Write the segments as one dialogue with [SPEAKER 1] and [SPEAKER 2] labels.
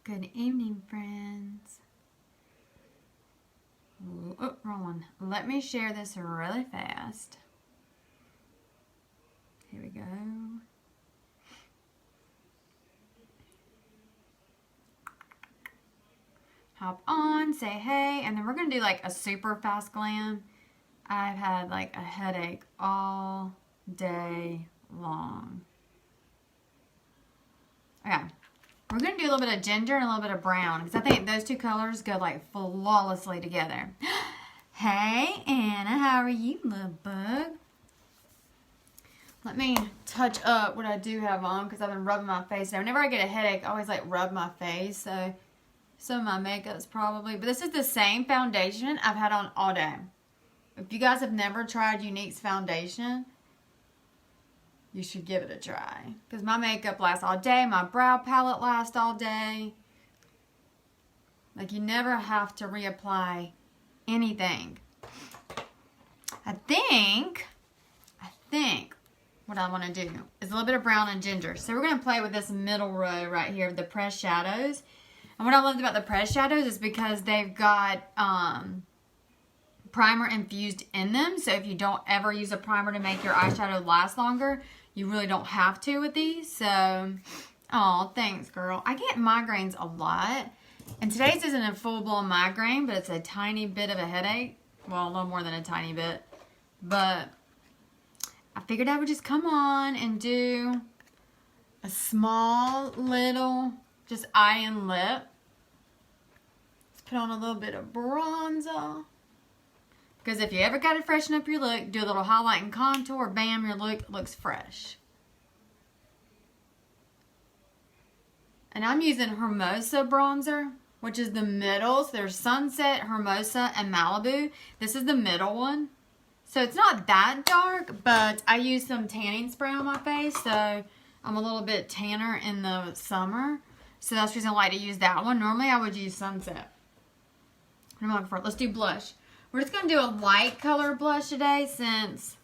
[SPEAKER 1] Good evening, friends. Oh, wrong one. Let me share this really fast. Here we go. Hop on, say hey, and then we're going to do like a super fast glam. I've had like a headache all day long. Okay. We're going to do a little bit of ginger and a little bit of brown because I think those two colors go like flawlessly together. Hey, Anna, how are you, little bug? Let me touch up what I do have on because I've been rubbing my face. Now, whenever I get a headache, I always like rub my face. So some of my makeup's probably. But this is the same foundation I've had on all day. If you guys have never tried Unique's foundation, you should give it a try. Because my makeup lasts all day. My brow palette lasts all day. Like, you never have to reapply anything. I think what I want to do is a little bit of brown and ginger. So we're going to play with this middle row right here, the pressed shadows. And what I loved about the pressed shadows is because they've got primer infused in them. So if you don't ever use a primer to make your eyeshadow last longer, you really don't have to with these. So, oh, thanks, girl. I get migraines a lot. And today's isn't a full-blown migraine, but it's a tiny bit of a headache. Well, a little more than a tiny bit. But I figured I would just come on and do a small little, just eye and lip. Let's put on a little bit of bronzer. Because if you ever got to freshen up your look, do a little highlight and contour, bam, your look looks fresh. And I'm using Hermosa bronzer, which is the middle. So there's Sunset, Hermosa, and Malibu. This is the middle one. So it's not that dark, but I use some tanning spray on my face. So I'm a little bit tanner in the summer. So that's the reason I like to use that one. Normally I would use Sunset. What am I looking for? Let's do blush. We're just going to do a light color blush today since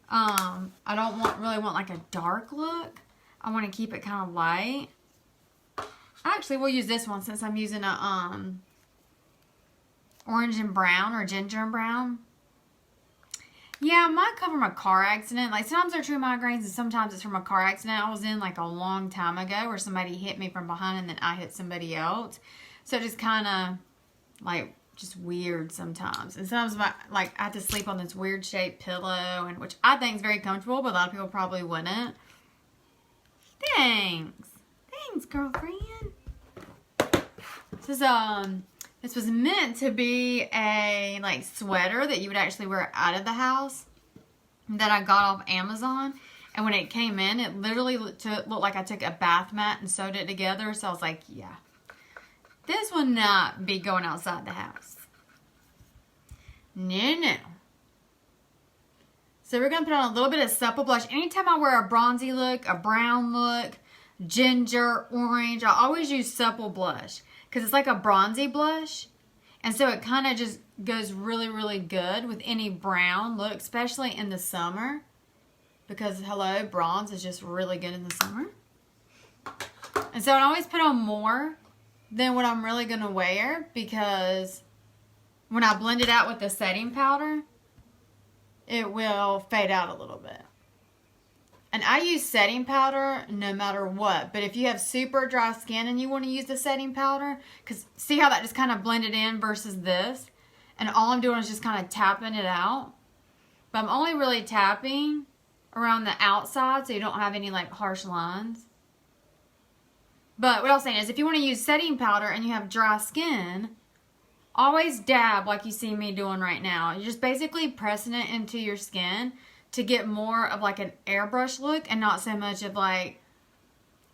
[SPEAKER 1] I don't really want like a dark look. I want to keep it kind of light. Actually, we'll use this one since I'm using a orange and brown or ginger and brown. Yeah, I might come from a car accident. Like sometimes they're true migraines and sometimes it's from a car accident I was in like a long time ago where somebody hit me from behind and then I hit somebody else. So just kind of like just weird sometimes. And sometimes I have to sleep on this weird shaped pillow, and which I think is very comfortable, but a lot of people probably wouldn't. Thanks. Thanks, girlfriend. This was meant to be a like sweater that you would actually wear out of the house that I got off Amazon. And when it came in, it literally looked like I took a bath mat and sewed it together. So I was like, yeah. This will not be going outside the house. No. So we're going to put on a little bit of supple blush. Anytime I wear a bronzy look, a brown look, ginger, orange, I always use supple blush. Because it's like a bronzy blush. And so it kind of just goes really, really good with any brown look, especially in the summer. Because, hello, bronze is just really good in the summer. And so I always put on more than what I'm really going to wear, because when I blend it out with the setting powder, it will fade out a little bit. And I use setting powder no matter what, but if you have super dry skin and you want to use the setting powder, because see how that just kind of blended in versus this, and all I'm doing is just kind of tapping it out, but I'm only really tapping around the outside so you don't have any like harsh lines. But what I was saying is if you want to use setting powder and you have dry skin, always dab like you see me doing right now. You're just basically pressing it into your skin to get more of like an airbrush look and not so much of like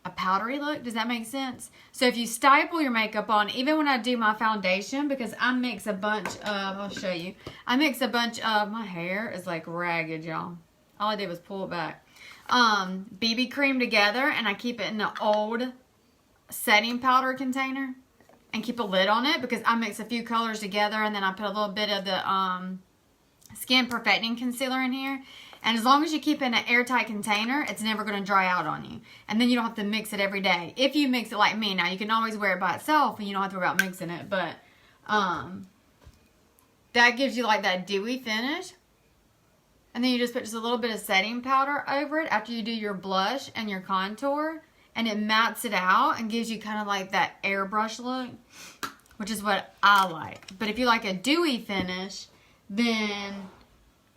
[SPEAKER 1] a powdery look. Does that make sense? So if you stipple your makeup on, even when I do my foundation, because I mix a bunch of, I'll show you. I mix a bunch of, my hair is like ragged, y'all. All I did was pull it back. BB cream together, and I keep it in the old setting powder container and keep a lid on it because I mix a few colors together and then I put a little bit of the skin perfecting concealer in here. And as long as you keep it in an airtight container, it's never going to dry out on you. And then you don't have to mix it every day. If you mix it like me, now you can always wear it by itself and you don't have to worry about mixing it. But that gives you like that dewy finish. And then you just put just a little bit of setting powder over it after you do your blush and your contour. And it mattes it out and gives you kind of like that airbrush look, which is what I like. But if you like a dewy finish, then,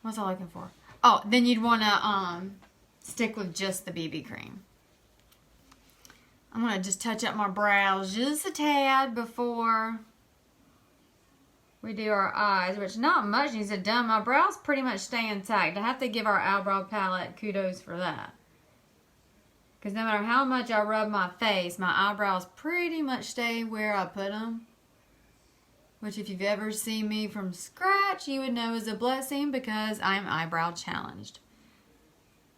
[SPEAKER 1] what's I looking for? Oh, then you'd want to stick with just the BB cream. I'm going to just touch up my brows just a tad before we do our eyes, which not much needs to be done. My brows pretty much stay intact. I have to give our eyebrow palette kudos for that. Because no matter how much I rub my face, my eyebrows pretty much stay where I put them. Which if you've ever seen me from scratch, you would know is a blessing because I'm eyebrow challenged.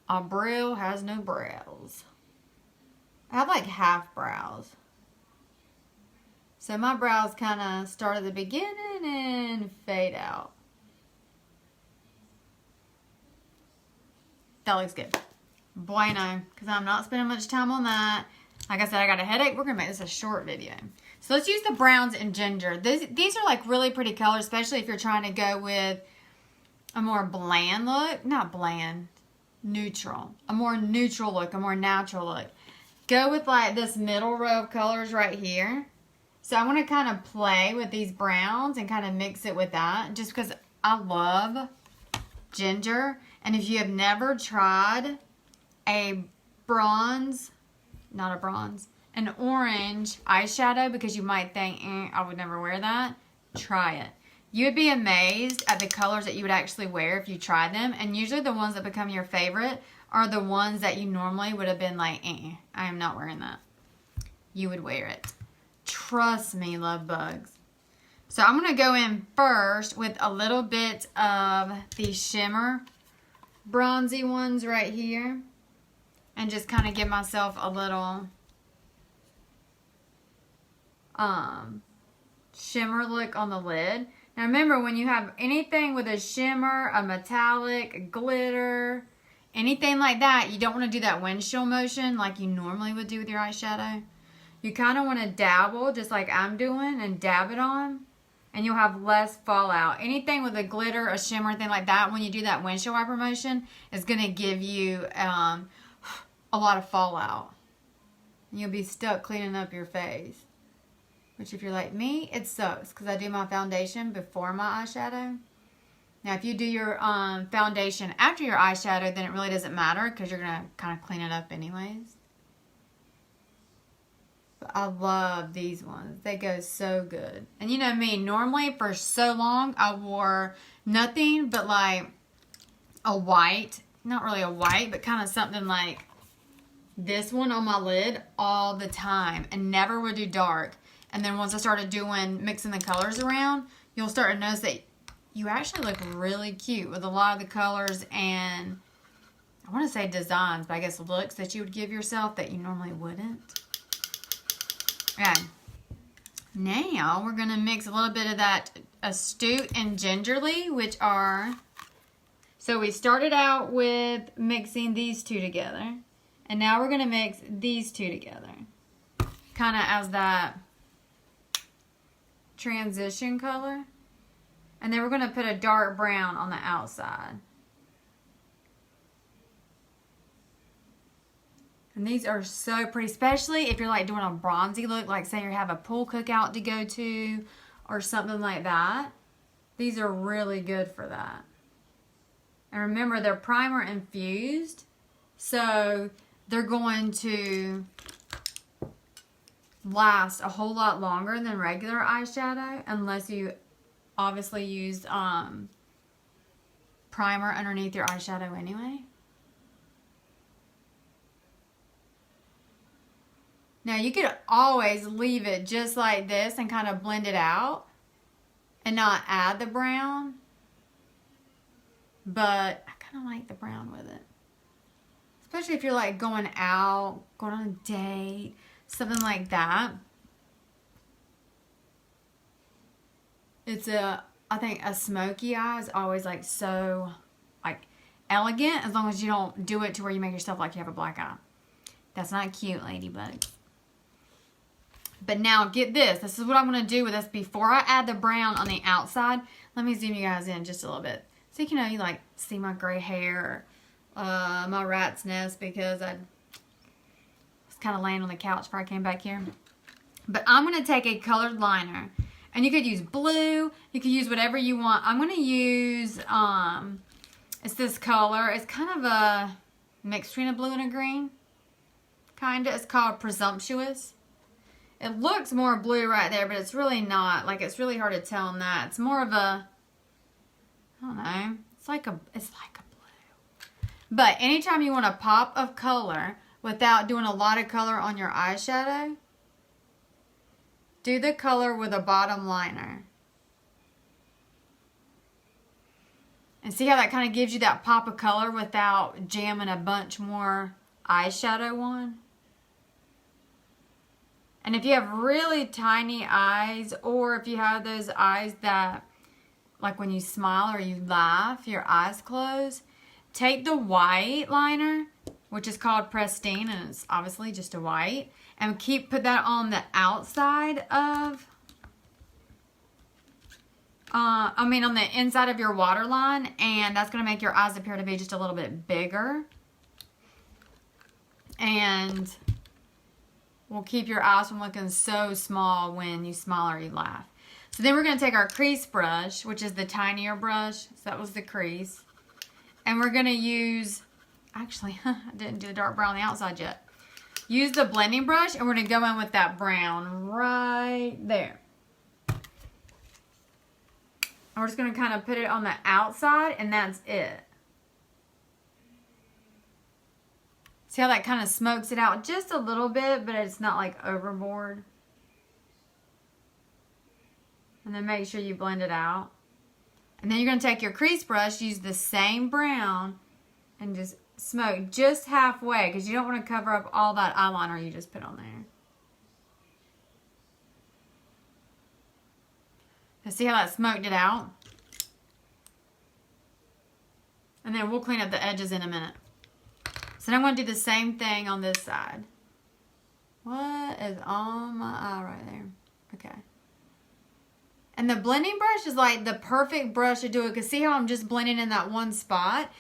[SPEAKER 1] Abril has no brows. I have like half brows. So my brows kind of start at the beginning and fade out. That looks good. Bueno, because I'm not spending much time on that. Like I said, I got a headache. We're going to make this a short video. So let's use the browns and ginger. These are like really pretty colors, especially if you're trying to go with a more bland look. Not bland, neutral. A more neutral look, a more natural look. Go with like this middle row of colors right here. So I want to kind of play with these browns and kind of mix it with that. Just because I love ginger. And if you have never tried a bronze, not a bronze, an orange eyeshadow, because you might think, I would never wear that, try it. You would be amazed at the colors that you would actually wear if you tried them. And usually the ones that become your favorite are the ones that you normally would have been like, I am not wearing that. You would wear it. Trust me, love bugs. So I'm going to go in first with a little bit of the shimmer bronzy ones right here. And just kind of give myself a little shimmer look on the lid. Now remember, when you have anything with a shimmer, a metallic, a glitter, anything like that, you don't want to do that windshield motion like you normally would do with your eyeshadow. You kind of want to dabble, just like I'm doing, and dab it on. And you'll have less fallout. Anything with a glitter, a shimmer, thing like that, when you do that windshield wiper motion, is going to give you a lot of fallout. And you'll be stuck cleaning up your face. Which if you're like me, it sucks. Because I do my foundation before my eyeshadow. Now if you do your foundation after your eyeshadow, then it really doesn't matter. Because you're going to kind of clean it up anyways. But I love these ones. They go so good. And you know me, normally for so long I wore nothing but like a white. Not really a white, but kind of something like this one on my lid all the time. And never would do dark. And then once I started mixing the colors around, you'll start to notice that you actually look really cute with a lot of the colors and, I want to say designs, but I guess looks that you would give yourself that you normally wouldn't. Okay. Now we're going to mix a little bit of that Astute and Gingerly, which are, so we started out with mixing these two together. And now we're going to mix these two together. Kind of as that transition color. And then we're going to put a dark brown on the outside. And these are so pretty, especially if you're like doing a bronzy look, like say you have a pool cookout to go to or something like that. These are really good for that. And remember, they're primer infused, so they're going to last a whole lot longer than regular eyeshadow, unless you obviously used primer underneath your eyeshadow anyway. Now you could always leave it just like this and kind of blend it out and not add the brown, but I kind of like the brown with it. Especially if you're like going out, going on a date, something like that. It's I think a smoky eye is always like so, like elegant as long as you don't do it to where you make yourself like you have a black eye. That's not cute, ladybug. But now get this. This is what I'm going to do with this before I add the brown on the outside. Let me zoom you guys in just a little bit. So you know, you like see my gray hair, my rat's nest, because I was kind of laying on the couch before I came back here. But I'm going to take a colored liner. And you could use blue. You could use whatever you want. I'm going to use, it's this color. It's kind of a mix between a blue and a green. Kind of. It's called Presumptuous. It looks more blue right there, but it's really not. Like, it's really hard to tell on that. It's more of a, I don't know. It's like a blue. But anytime you want a pop of color without doing a lot of color on your eyeshadow, do the color with a bottom liner. And see how that kind of gives you that pop of color without jamming a bunch more eyeshadow on? And if you have really tiny eyes, or if you have those eyes that, like when you smile or you laugh, your eyes close, take the white liner, which is called Pristine, and it's obviously just a white, and put that on the outside of, on the inside of your waterline, and that's going to make your eyes appear to be just a little bit bigger. And will keep your eyes from looking so small when you smile or you laugh. So then we're going to take our crease brush, which is the tinier brush. So that was the crease. And we're going to use, actually, I didn't do the dark brown on the outside yet. Use the blending brush, and we're going to go in with that brown right there. And we're just going to kind of put it on the outside, and that's it. See how that kind of smokes it out just a little bit, but it's not like overboard. And then make sure you blend it out. And then you're going to take your crease brush, use the same brown, and just smoke just halfway, because you don't want to cover up all that eyeliner you just put on there. Now see how that smoked it out? And then we'll clean up the edges in a minute. So now I'm going to do the same thing on this side. What is on my eye right there? Okay. And the blending brush is like the perfect brush to do it, because see how I'm just blending in that one spot?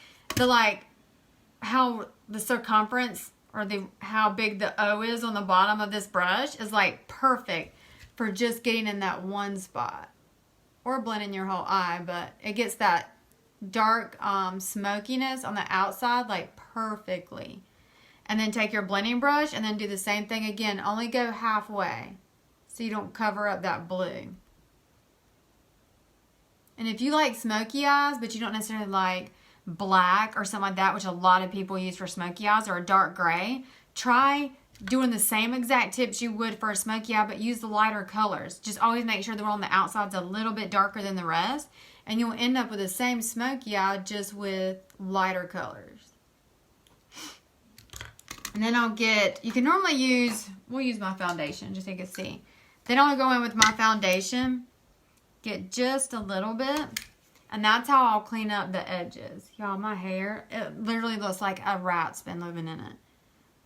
[SPEAKER 1] How the circumference, or how big the O is on the bottom of this brush is like perfect for just getting in that one spot. Or blending your whole eye, but it gets that dark smokiness on the outside like perfectly. And then take your blending brush and then do the same thing again. Only go halfway so you don't cover up that blue. And if you like smoky eyes, but you don't necessarily like black or something like that, which a lot of people use for smoky eyes, or a dark gray, try doing the same exact tips you would for a smoky eye, but use the lighter colors. Just always make sure the one on the outside's a little bit darker than the rest, and you'll end up with the same smoky eye, just with lighter colors. And then you can normally we'll use my foundation just so you can see. Then I'll go in with my foundation, get just a little bit, and that's how I'll clean up the edges. Y'all, my hair, it literally looks like a rat's been living in it.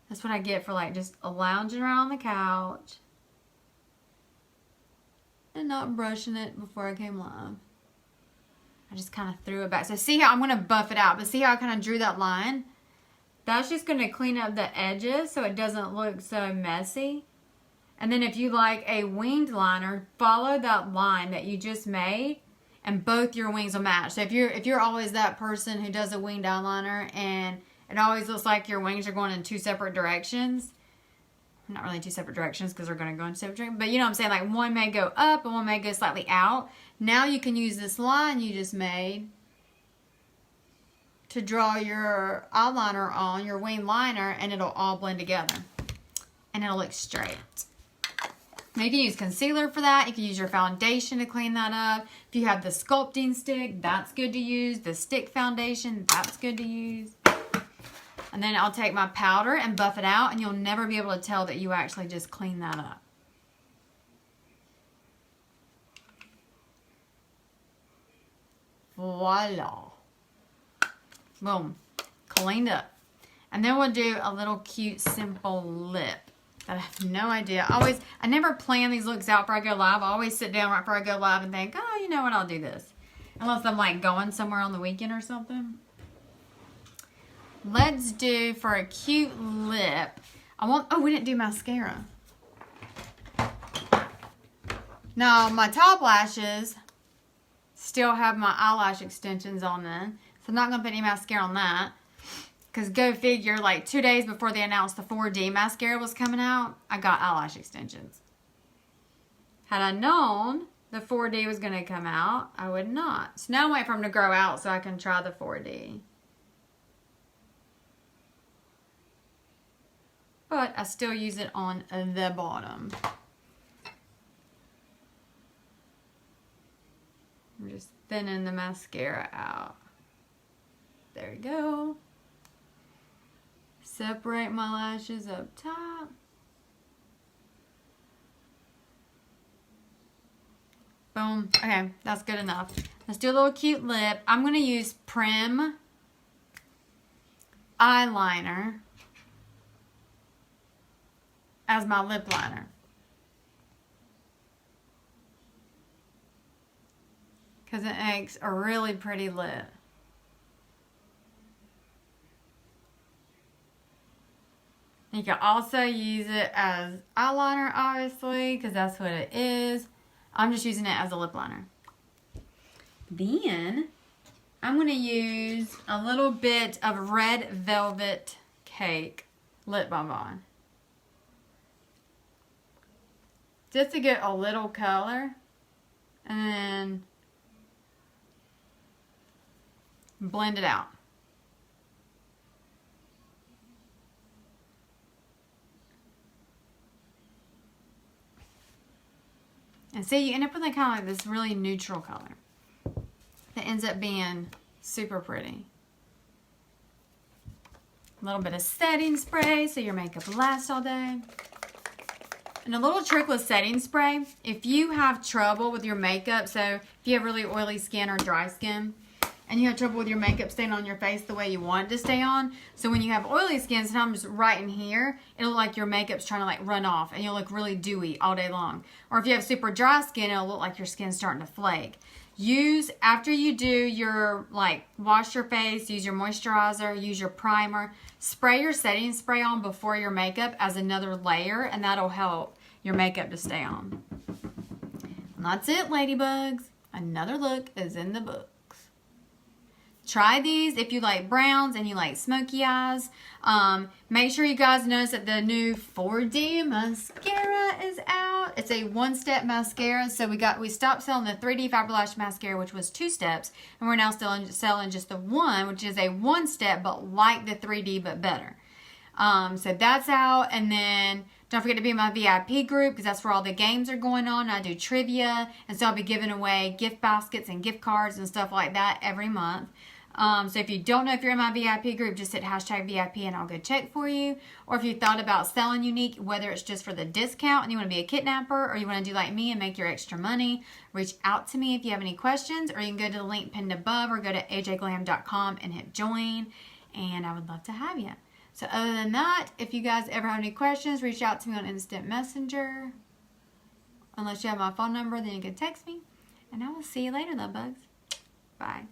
[SPEAKER 1] That's what I get for like just lounging around on the couch and not brushing it before I came live. I just kind of threw it back. So see how I'm going to buff it out, but see how I kind of drew that line? That's just going to clean up the edges so it doesn't look so messy. And then if you like a winged liner, follow that line that you just made, and both your wings will match. So if you're always that person who does a winged eyeliner and it always looks like your wings are going in two separate directions. Not really two separate directions, because they're going to go in separate directions. But you know what I'm saying? Like one may go up and one may go slightly out. Now you can use this line you just made to draw your eyeliner on, your wing liner, and it'll all blend together. And it'll look straight. Now you can use concealer for that. You can use your foundation to clean that up. If you have the sculpting stick, that's good to use. The stick foundation, that's good to use. And then I'll take my powder and buff it out, and you'll never be able to tell that you actually just cleaned that up. Voila. Boom. Cleaned up. And then we'll do a little cute, simple lip. I have no idea. I never plan these looks out before I go live. I always sit down right before I go live and think, oh, you know what, I'll do this. Unless I'm like going somewhere on the weekend or something. Let's do, for a cute lip, we didn't do mascara. Now, my top lashes still have my eyelash extensions on them. So I'm not going to put any mascara on that. Because go figure, like 2 days before they announced the 4D mascara was coming out, I got eyelash extensions. Had I known the 4D was going to come out, I would not. So now I'm waiting for them to grow out so I can try the 4D. But I still use it on the bottom. I'm just thinning the mascara out. There you go. Separate my lashes up top. Boom. Okay, that's good enough. Let's do a little cute lip. I'm going to use Prim eyeliner as my lip liner. Because it makes a really pretty lip. You can also use it as eyeliner, obviously, because that's what it is. I'm just using it as a lip liner. Then, I'm going to use a little bit of Red Velvet Cake lip balm. Just to get a little color. And then blend it out. And see, you end up with like kind of like this really neutral color that ends up being super pretty. A little bit of setting spray so your makeup lasts all day. And a little trick with setting spray, if you have trouble with your makeup, so if you have really oily skin or dry skin, and you have trouble with your makeup staying on your face the way you want it to stay on. So when you have oily skin, sometimes right in here, it'll look like your makeup's trying to like run off and you'll look really dewy all day long. Or if you have super dry skin, it'll look like your skin's starting to flake. After you do your, wash your face, use your moisturizer, use your primer, spray your setting spray on before your makeup as another layer, and that'll help your makeup to stay on. And that's it, ladybugs. Another look is in the book. Try these if you like browns and you like smoky eyes. Make sure you guys notice that the new 4D mascara is out. It's a one-step mascara. So we stopped selling the 3D Fiber Lash Mascara, which was 2 steps. And we're now still selling just the one, which is a 1-step, but like the 3D, but better. So that's out. And then don't forget to be in my VIP group because that's where all the games are going on. I do trivia. And so I'll be giving away gift baskets and gift cards and stuff like that every month. So if you don't know if you're in my VIP group, just hit #VIP and I'll go check for you. Or if you thought about selling Unique, whether it's just for the discount and you want to be a kidnapper, or you want to do like me and make your extra money, reach out to me if you have any questions, or you can go to the link pinned above or go to ajglam.com and hit join, and I would love to have you. So other than that, if you guys ever have any questions, reach out to me on Instant Messenger. Unless you have my phone number, then you can text me. And I will see you later, love bugs. Bye.